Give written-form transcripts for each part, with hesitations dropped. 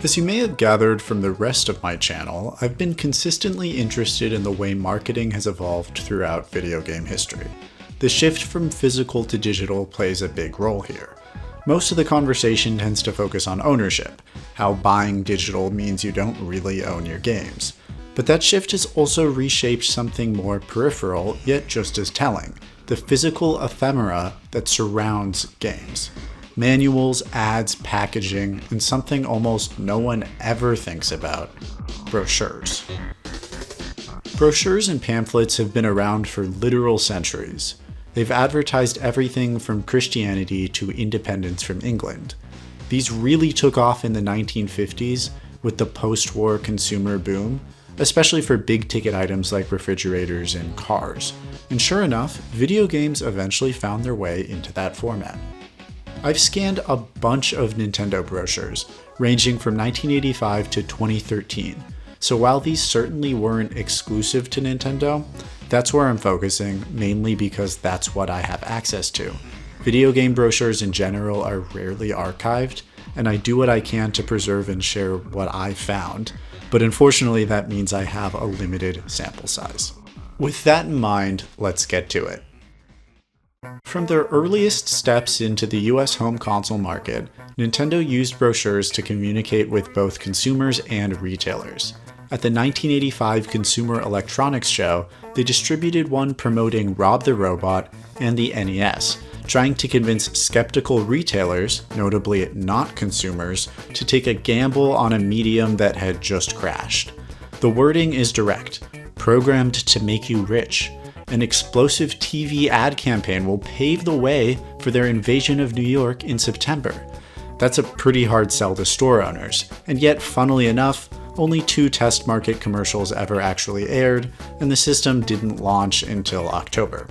As you may have gathered from the rest of my channel, I've been consistently interested in the way marketing has evolved throughout video game history. The shift from physical to digital plays a big role here. Most of the conversation tends to focus on ownership, how buying digital means you don't really own your games. But that shift has also reshaped something more peripheral, yet just as telling: the physical ephemera that surrounds games. Manuals, ads, packaging, and something almost no one ever thinks about: brochures. Brochures and pamphlets have been around for literal centuries. They've advertised everything from Christianity to independence from England. These really took off in the 1950s with the post-war consumer boom, especially for big-ticket items like refrigerators and cars. And sure enough, video games eventually found their way into that format. I've scanned a bunch of Nintendo brochures, ranging from 1985 to 2013, so while these certainly weren't exclusive to Nintendo, that's where I'm focusing, mainly because that's what I have access to. Video game brochures in general are rarely archived, and I do what I can to preserve and share what I found, but unfortunately that means I have a limited sample size. With that in mind, let's get to it. From their earliest steps into the US home console market, Nintendo used brochures to communicate with both consumers and retailers. At the 1985 Consumer Electronics Show, they distributed one promoting Rob the Robot and the NES, trying to convince skeptical retailers, notably not consumers, to take a gamble on a medium that had just crashed. The wording is direct: programmed to make you rich. An explosive TV ad campaign will pave the way for their invasion of New York in September. That's a pretty hard sell to store owners, and yet, funnily enough, only 2 test market commercials ever actually aired, and the system didn't launch until October.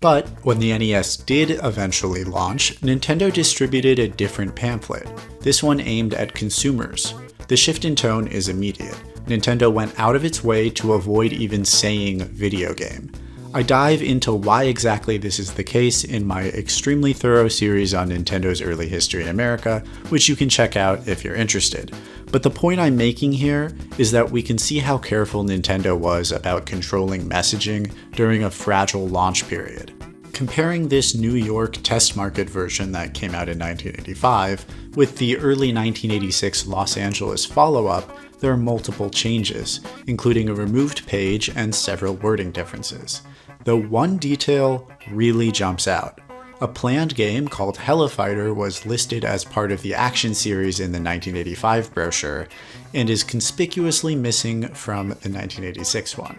But when the NES did eventually launch, Nintendo distributed a different pamphlet, this one aimed at consumers. The shift in tone is immediate. Nintendo went out of its way to avoid even saying video game. I dive into why exactly this is the case in my extremely thorough series on Nintendo's early history in America, which you can check out if you're interested. But the point I'm making here is that we can see how careful Nintendo was about controlling messaging during a fragile launch period. Comparing this New York test market version that came out in 1985 with the early 1986 Los Angeles follow-up, there are multiple changes, including a removed page and several wording differences. Though one detail really jumps out. A planned game called Hellifighter was listed as part of the action series in the 1985 brochure, and is conspicuously missing from the 1986 one.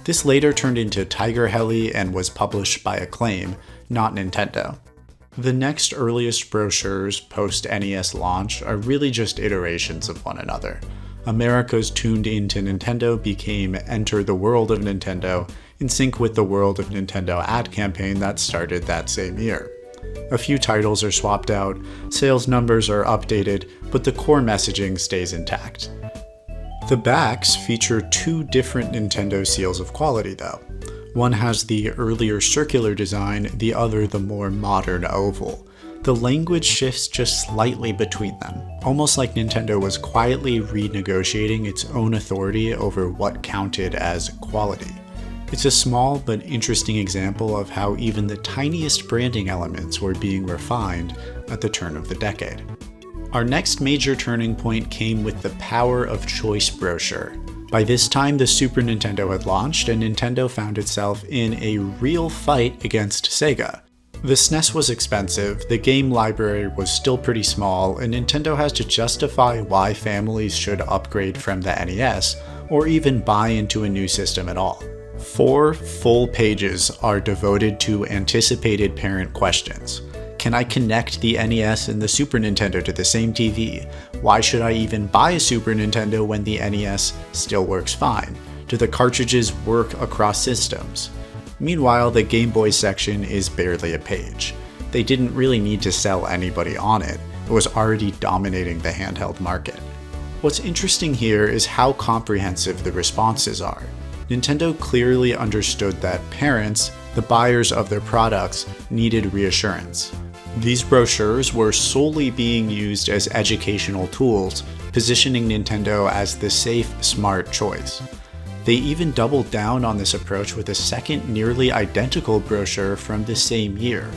This later turned into Tiger Heli and was published by Acclaim, not Nintendo. The next earliest brochures post-NES launch are really just iterations of one another. America's Tuned Into Nintendo became Enter the World of Nintendo, in sync with the World of Nintendo ad campaign that started that same year. A few titles are swapped out, sales numbers are updated, but the core messaging stays intact. The backs feature 2 different Nintendo seals of quality though. One has the earlier circular design, the other the more modern oval. The language shifts just slightly between them, almost like Nintendo was quietly renegotiating its own authority over what counted as quality. It's a small but interesting example of how even the tiniest branding elements were being refined at the turn of the decade. Our next major turning point came with the Power of Choice brochure. By this time, the Super Nintendo had launched, and Nintendo found itself in a real fight against Sega. The SNES was expensive, the game library was still pretty small, and Nintendo has to justify why families should upgrade from the NES, or even buy into a new system at all. 4 full pages are devoted to anticipated parent questions. Can I connect the NES and the Super Nintendo to the same TV? Why should I even buy a Super Nintendo when the NES still works fine? Do the cartridges work across systems? Meanwhile, the Game Boy section is barely a page. They didn't really need to sell anybody on it. It was already dominating the handheld market. What's interesting here is how comprehensive the responses are. Nintendo clearly understood that parents, the buyers of their products, needed reassurance. These brochures were solely being used as educational tools, positioning Nintendo as the safe, smart choice. They even doubled down on this approach with a second nearly identical brochure from the same year.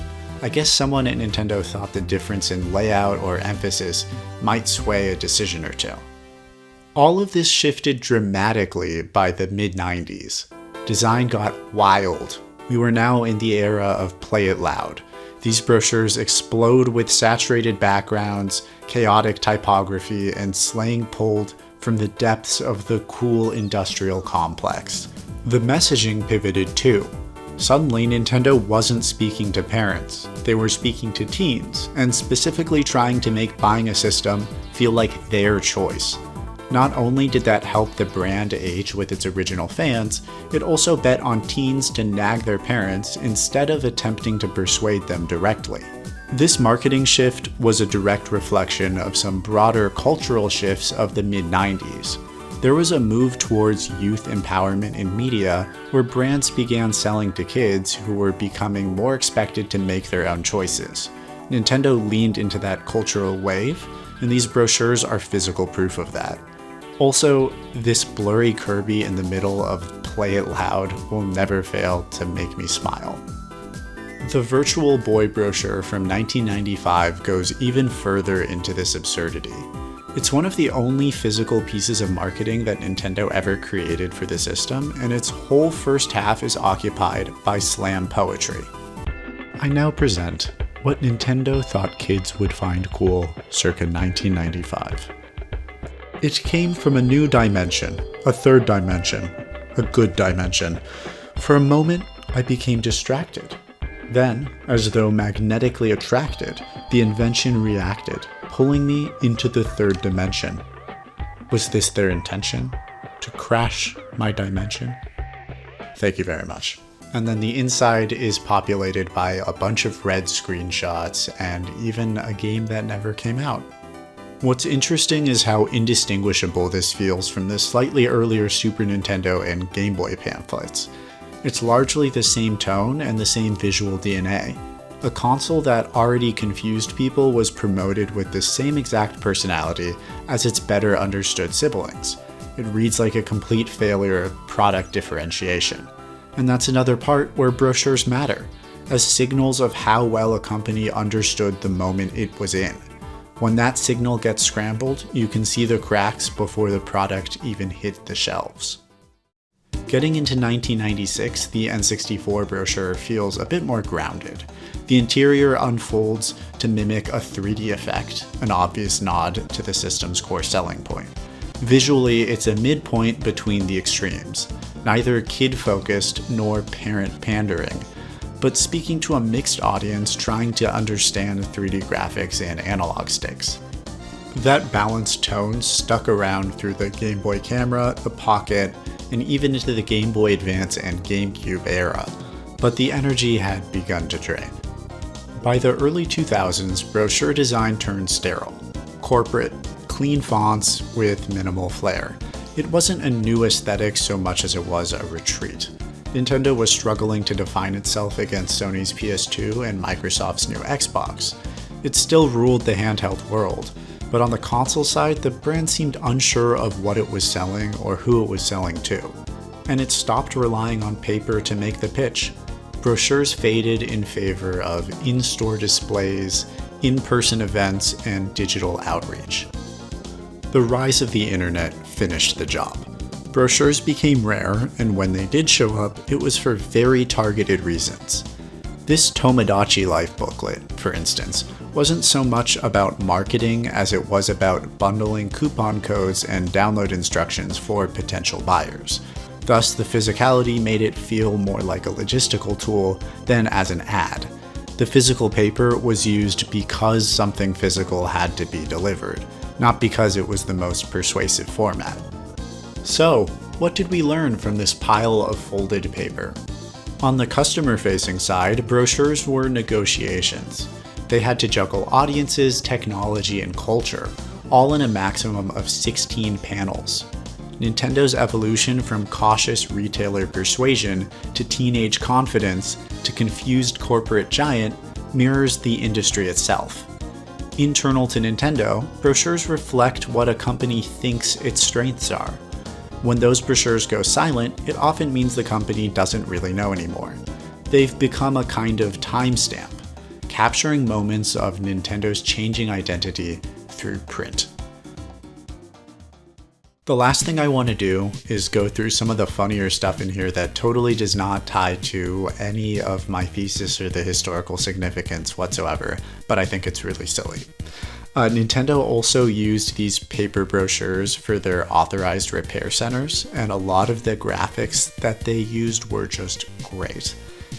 I guess someone at Nintendo thought the difference in layout or emphasis might sway a decision or two. All of this shifted dramatically by the mid-90s. Design got wild. We were now in the era of play it loud. These brochures explode with saturated backgrounds, chaotic typography, and slang pulled from the depths of the cool industrial complex. The messaging pivoted too. Suddenly, Nintendo wasn't speaking to parents. They were speaking to teens, and specifically trying to make buying a system feel like their choice. Not only did that help the brand age with its original fans, it also bet on teens to nag their parents instead of attempting to persuade them directly. This marketing shift was a direct reflection of some broader cultural shifts of the mid-90s. There was a move towards youth empowerment in media where brands began selling to kids who were becoming more expected to make their own choices. Nintendo leaned into that cultural wave, and these brochures are physical proof of that. Also, this blurry Kirby in the middle of Play It Loud will never fail to make me smile. The Virtual Boy brochure from 1995 goes even further into this absurdity. It's one of the only physical pieces of marketing that Nintendo ever created for the system, and its whole first half is occupied by slam poetry. I now present what Nintendo thought kids would find cool circa 1995. It came from a new dimension, a third dimension, a good dimension. For a moment, I became distracted. Then, as though magnetically attracted, the invention reacted, pulling me into the third dimension. Was this their intention? To crash my dimension? Thank you very much. And then the inside is populated by a bunch of red screenshots and even a game that never came out. What's interesting is how indistinguishable this feels from the slightly earlier Super Nintendo and Game Boy pamphlets. It's largely the same tone and the same visual DNA. A console that already confused people was promoted with the same exact personality as its better understood siblings. It reads like a complete failure of product differentiation. And that's another part where brochures matter, as signals of how well a company understood the moment it was in. When that signal gets scrambled, you can see the cracks before the product even hit the shelves. Getting into 1996, the N64 brochure feels a bit more grounded. The interior unfolds to mimic a 3D effect, an obvious nod to the system's core selling point. Visually, it's a midpoint between the extremes, neither kid-focused nor parent-pandering, but speaking to a mixed audience trying to understand 3D graphics and analog sticks. That balanced tone stuck around through the Game Boy camera, the Pocket, and even into the Game Boy Advance and GameCube era, but the energy had begun to drain. By the early 2000s, brochure design turned sterile. Corporate, clean fonts with minimal flair. It wasn't a new aesthetic so much as it was a retreat. Nintendo was struggling to define itself against Sony's PS2 and Microsoft's new Xbox. It still ruled the handheld world, but on the console side, the brand seemed unsure of what it was selling or who it was selling to, and it stopped relying on paper to make the pitch. Brochures faded in favor of in-store displays, in-person events, and digital outreach. The rise of the internet finished the job. Brochures became rare, and when they did show up, it was for very targeted reasons. This Tomodachi Life booklet, for instance, wasn't so much about marketing as it was about bundling coupon codes and download instructions for potential buyers. Thus, the physicality made it feel more like a logistical tool than as an ad. The physical paper was used because something physical had to be delivered, not because it was the most persuasive format. So, what did we learn from this pile of folded paper? On the customer-facing side, brochures were negotiations. They had to juggle audiences, technology, and culture, all in a maximum of 16 panels. Nintendo's evolution from cautious retailer persuasion to teenage confidence to confused corporate giant mirrors the industry itself. Internal to Nintendo, brochures reflect what a company thinks its strengths are. When those brochures go silent, it often means the company doesn't really know anymore. They've become a kind of timestamp, capturing moments of Nintendo's changing identity through print. The last thing I want to do is go through some of the funnier stuff in here that totally does not tie to any of my thesis or the historical significance whatsoever, but I think it's really silly. Nintendo also used these paper brochures for their authorized repair centers, and a lot of the graphics that they used were just great.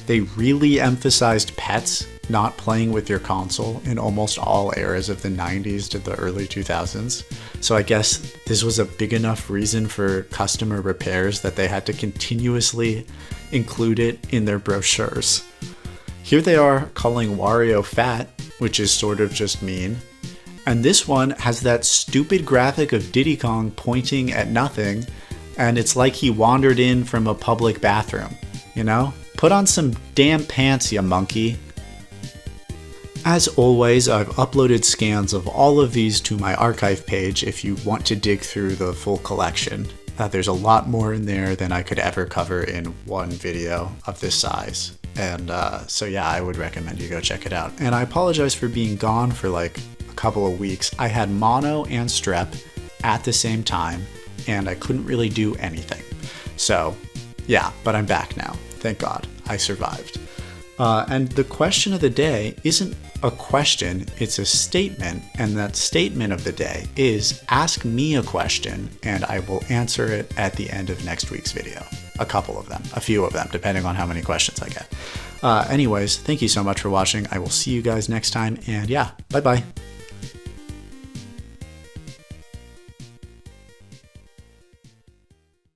They really emphasized pets, not playing with your console, in almost all eras of the 90s to the early 2000s. So I guess this was a big enough reason for customer repairs that they had to continuously include it in their brochures. Here they are calling Wario fat, which is sort of just mean. And this one has that stupid graphic of Diddy Kong pointing at nothing, and it's like he wandered in from a public bathroom, you know? Put on some damn pants, you monkey. As always, I've uploaded scans of all of these to my archive page if you want to dig through the full collection. There's a lot more in there than I could ever cover in one video of this size. And so yeah, I would recommend you go check it out. And I apologize for being gone for like a couple of weeks. I had mono and strep at the same time, and I couldn't really do anything. So yeah, but I'm back now. Thank God, I survived. And the question of the day isn't a question, it's a statement, and that statement of the day is ask me a question and I will answer it at the end of next week's video. A couple of them, a few of them, depending on how many questions I get. Anyways, thank you so much for watching. I will see you guys next time, and yeah, bye-bye.